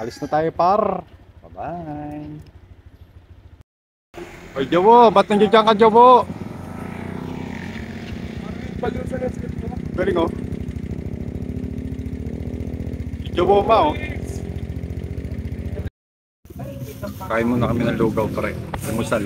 Alis na tayo par. Bye-bye. Oy, Jowo, ba't nandiyan ka, Jowo? Galing oh. Jowo pa oh. Kain muna kami ng lugaw pre. Almusal.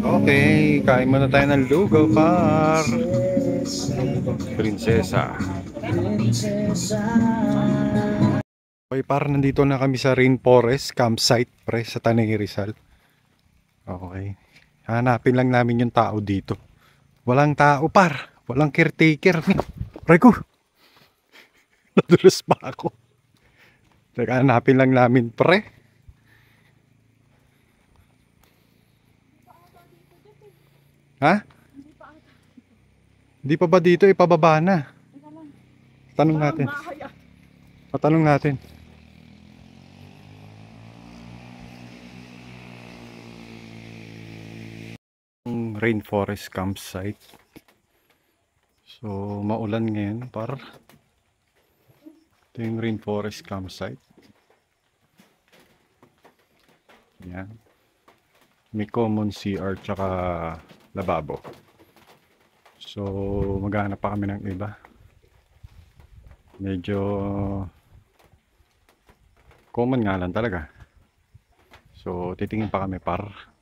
Okay, kain muna tayo ng lugaw par. Prinsesa. Okay par, nandito na kami sa Rainforest Campsite pre sa Tanay Rizal. Okay. Hanapin lang namin yung tao dito. Walang tao par. Walang caretaker. Pre ko. Nadulas pa ako. Teka, hanapin lang namin pre. Ha? Hindi pa ba dito? Ipababa na. Tanong natin. Patanong natin. Rainforest campsite. So, maulan ngayon par. Ito yung rainforest campsite. Yan. May common CR tsaka lababo. So, maghanap pa kami ng iba. Medyo common nga lang talaga. So, titingin pa kami par.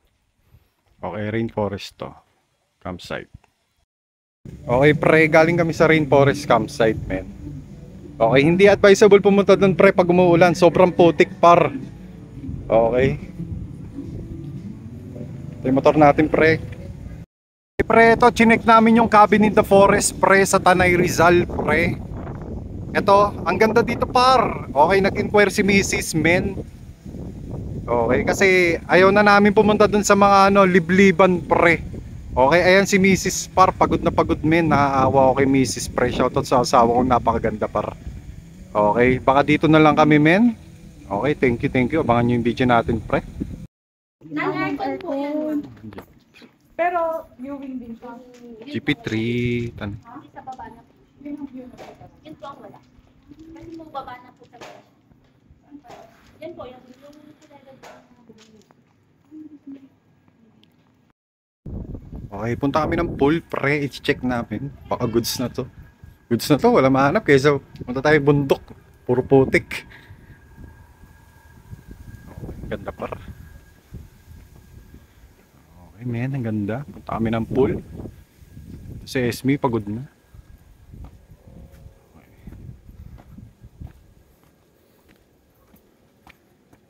Okay, rainforest to. Campsite. Okay pre, galing kami sa rainforest campsite men. Okay, hindi advisable pumunta doon pre pag umuulan. Sobrang putik par. Okay. Ito yung motor natin pre. Pre, ito, chinek namin yung cabin in the forest pre sa Tanay Rizal pre. Ito, ang ganda dito par. Okay, nag-inquire si Mrs. Men. Okay, kasi ayaw na namin pumunta dun sa mga libliban pre. Okay, ayan si Mrs. par, pagod na pagod men. Naaawa ako kay Mrs. pre. Shoutout sa asawa kong napakaganda par. Okay, baka dito na lang kami men. Okay, thank you. Abangan nyo yung video natin pre. Non-aircon po yan. Pero viewing din siya. GP3 tan. Sa baba na po. Yun ang view na po. Yun po ang wala. Kasi mo baba na po sa baba. Yan po, yung Okay, punta kami ng pool pre. I-check namin. Baka goods na to. Goods na to, wala mahanap. Kaysa punta tayo bundok. Puro putik. Okay, ganda par. Okay men, ang ganda. Punta kami ng pool. Si Esme pagod na.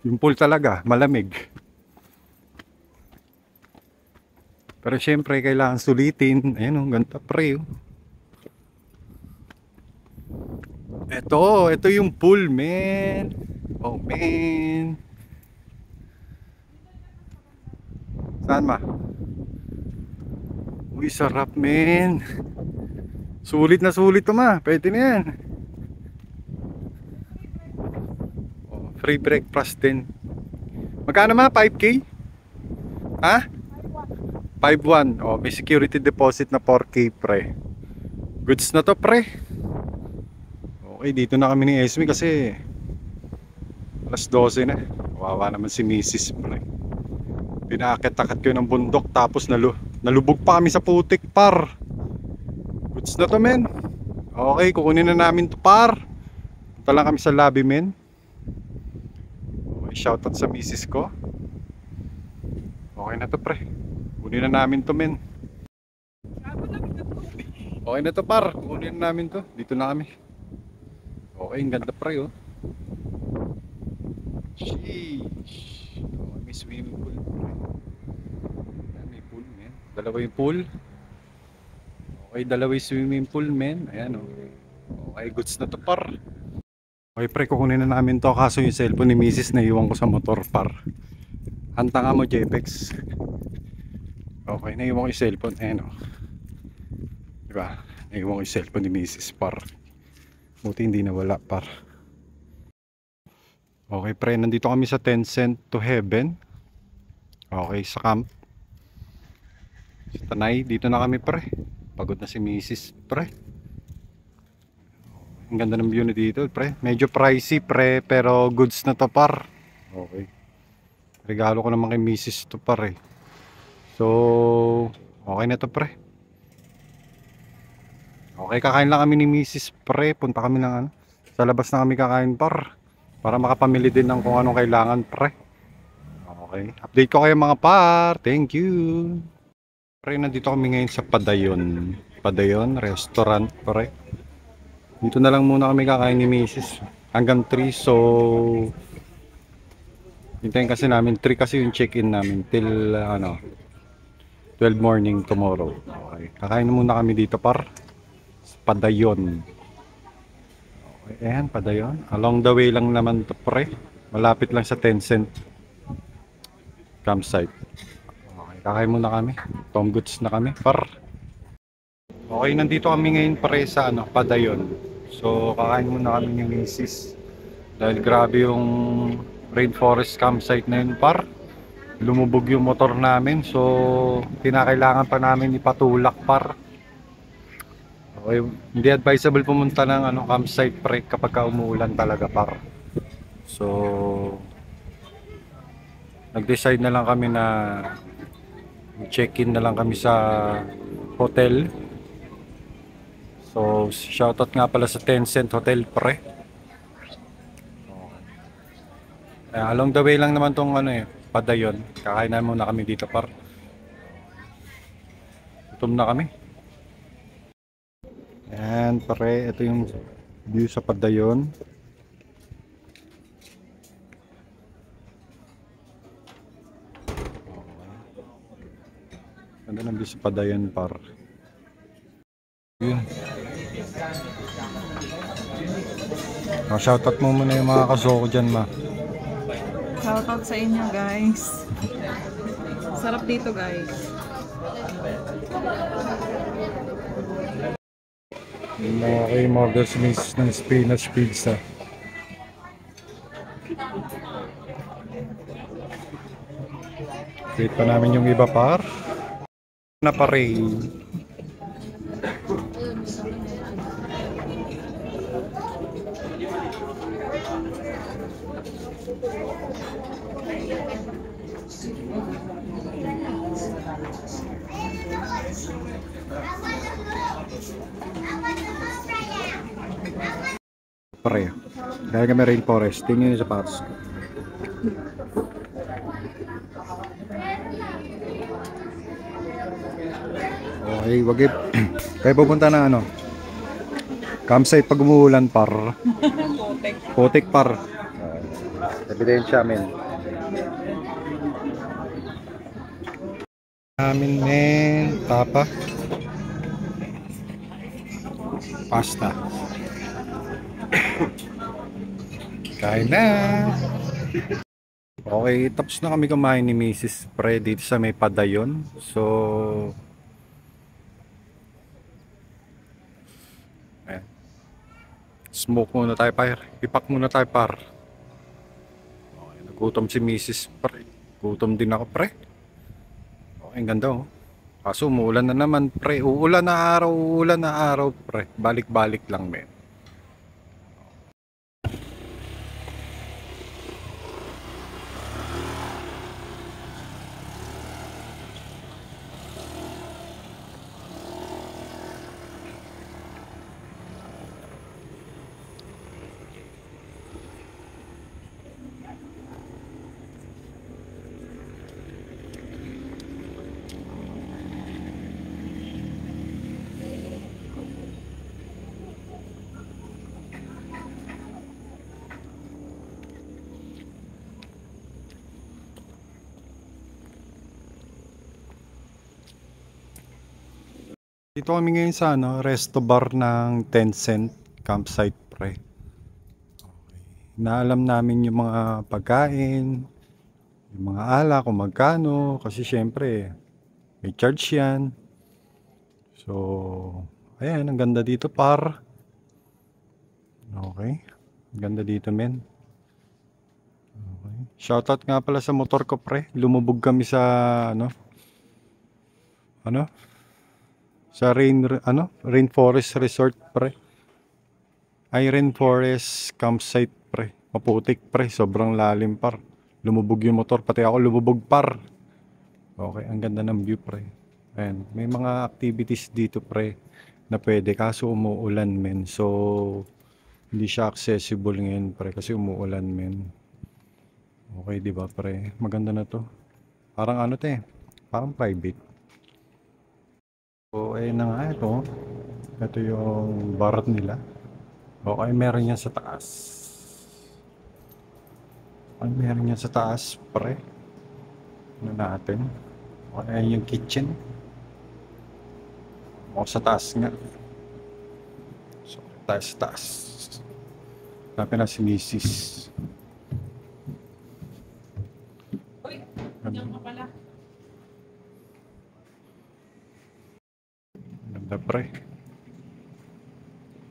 Yung pool talaga, malamig. Pero syempre, kailangan sulitin. Ayan o, ganda pre. Ito yung pool, men. Oh, men. Saan ma? Uy, sarap, men. Sulit na sulit to ma. Pwede na yan. Oh, free breakfast din. Magkano ma? 5K? Ha? 5-1. Oh, may security deposit na 4K pre. Goods na to pre. Okay, dito na kami ni Esme kasi alas 12 na. Kawawa naman si Mrs. pre. Pinakit-takit ko ng bundok tapos nalubog pa kami sa putik par. Goods na to men. Okay, kukunin na namin to par. Punta lang kami sa lobby men. Okay, shoutout sa Mrs. ko. Okay na to pre. Kunin na namin to men. Okay na to par. Kunin na namin to. Dito na kami. Okay, ang ganda pre oh. Sheesh. Okay, may swimming pool pre. Ayan, may pool men. Dalawa yung pool. Okay, dalawa yung swimming pool men. Ayan oh. Okay, goods na to par. Okay pre, kukunin na namin to. Kaso yung cellphone ni Mrs. naiwan ko sa motor par. Hanta nga mo JPEX. Okay, naiwan ko yung cellphone. Ayan o. Diba? Naiwan ko yung cellphone ni Mrs. par. Buti hindi nawala par. Okay pre, nandito kami sa 10 Cent to Heaven. Okay, sa camp. Sa Tanay, dito na kami pre. Pagod na si Mrs. pre. Ang ganda ng view na dito pre. Medyo pricey pre, pero goods na to par. Okay. Regalo ko naman kay Mrs. to par eh. So, okay na to pre. Okay, kakain lang kami ni Mrs. pre. Punta kami ng ano. Sa labas na kami kakain par. Para makapamili din ng kung anong kailangan pre. Okay. Update ko kayo mga par. Thank you. Pre, nandito kami ngayon sa Padayon. Padayon Restaurant pre. Dito na lang muna kami kakain ni Mrs. Hanggang 3. So, hintayin kasi namin. 3 kasi yung check-in namin. Till 12 morning tomorrow. Okay. Kakain na muna kami dito par. Sa Padayon. Okay, ayan, Padayon. Along the way lang naman to pre. Malapit lang sa Tencent campsite. Okay, kakain muna kami. Tom goods na kami par. Okay, nandito kami ngayon pare sa Padayon. So, kakain muna kami ni Mrs. Dahil grabe yung rainforest campsite na yun par. Lumubog yung motor namin. So, kinakailangan pa namin ipatulak par. Okay, hindi advisable pumunta ng campsite pre kapag umuulan talaga par. So, nag-decide na lang kami na check-in na lang kami sa hotel. So, shoutout nga pala sa Tencent Hotel pre. Along the way lang naman tong Padayon. Kakain na muna kami dito par. Gutom na kami. Ayan pre, ito yung view sa Padayon. Ganda ng view sa Padayon par. Yun. Shoutout mo muna yung mga kasoko dyan ma. Shoutout sa inyo guys. Sarap dito guys. Okay, order si Mrs. ng spinach pizza. Wait pa namin yung iba par. Na pare. Pare. Dahil kami rainforest, tingin nyo sa paros. Okay, wag it. Kaya pupunta na campsite pag umuulan par. Potek par. Ebidensya amin. Amin men, tapa. Pasta. Kain na. Okay, tapos na kami kumain ni Mrs. Pre dito sa may Padayon. So, ayan. Smoke muna tayo par. Ipak muna tayo par. Okay, nagutom si Mrs. Pre. Gutom din ako pre. Okay, ang ganda oh. Kaso umuulan na naman pre. Uulan na araw pre. Balik-balik lang men. Dito kami ngayon sa resto bar ng Tencent campsite pre. Okay. Naalam namin yung mga pagkain, yung mga ala kung magkano kasi syempre may charge yan. So, ayan, ang ganda dito par. Okay. Ang ganda dito men. Okay. Shoutout nga pala sa motor ko, pre. Lumubog kami sa, ano? Sa Rainforest Resort, pre. Ay, Rainforest Campsite, pre. Maputik, pre. Sobrang lalim, par. Lumubog yung motor. Pati ako lumubog, par. Okay, ang ganda ng view, pre. Ayan, may mga activities dito, pre, na pwede. Kaso umuulan, men. So, hindi siya accessible ngayon, pre. Kasi umuulan, men. Okay, di ba, pre? Maganda na to. Parang ano to eh. Parang private. So, ayun na nga ito. Ito yung barat nila. Okay, meron yan sa taas. Okay, meron yan sa taas, pre. Ano natin? Okay, ayun yung kitchen. O, sa taas nga. So, tayo sa taas. Tapos na si Mrs. Uy, diyan ka pala. Ganda, pre.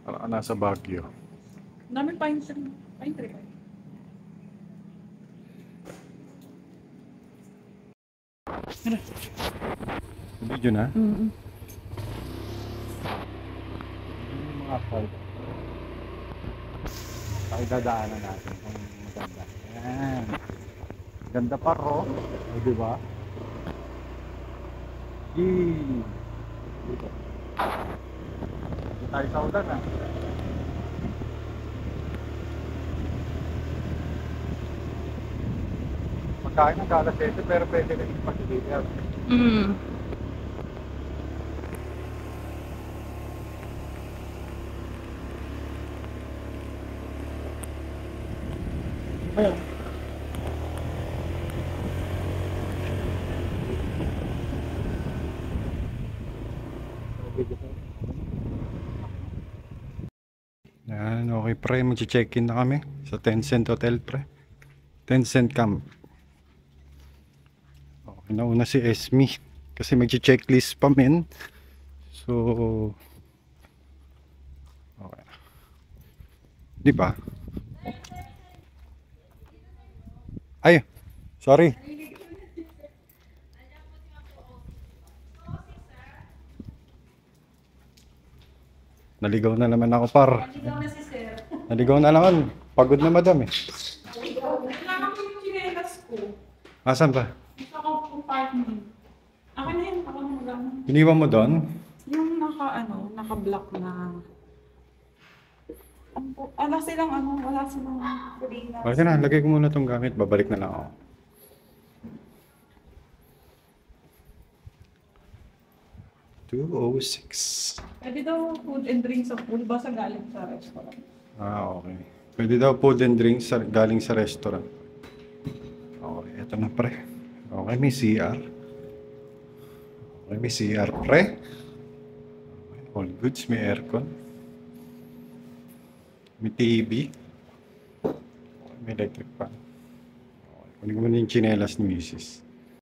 Parang nasa Baguio. Ang daming pine tree. Pine tree. Video na. Mm-mm. Yung mga card. Pakidadaanan natin kung maganda. Ayan. Ganda pa, ro. O, diba? Yee! Dito. Dito tayo sa ulan, ah. Pagkain ng galas ito, pero pwede na ipag-deliver. Mm. Ayun. Yan, okay, pre, mag-check-in na kami sa Tencent Hotel, pre. Tencent Camp. Okay, nauna si Esme kasi mag-checklist pa, men. So, okay. Di ba? Ay, sorry. Naligaw na naman ako, par. Naligaw na si sir. Naligaw na naman. Pagod na, madam, eh. Kailangan ko yung chinelas ko. Asan ba? Gusto ko compartment. Akin na yun. Ako na mag-ano. Iniwan mo doon? Yung naka-block na. Wala silang wala silang Pilipinas. Okay na, lagay ko muna tong gamit. Babalik na lang ako. $206. Pwede daw food and drinks sa pool ba sa galing sa restaurant? Ah, okay. Pwede daw food and drinks galing sa restaurant. Okay, eto na, pre. Okay, may CR. Okay, may CR, pre. Okay, all goods, may aircon. May TV. Okay, may electric fan. Okay, kunin ko muna yung chinelas ni Mrs.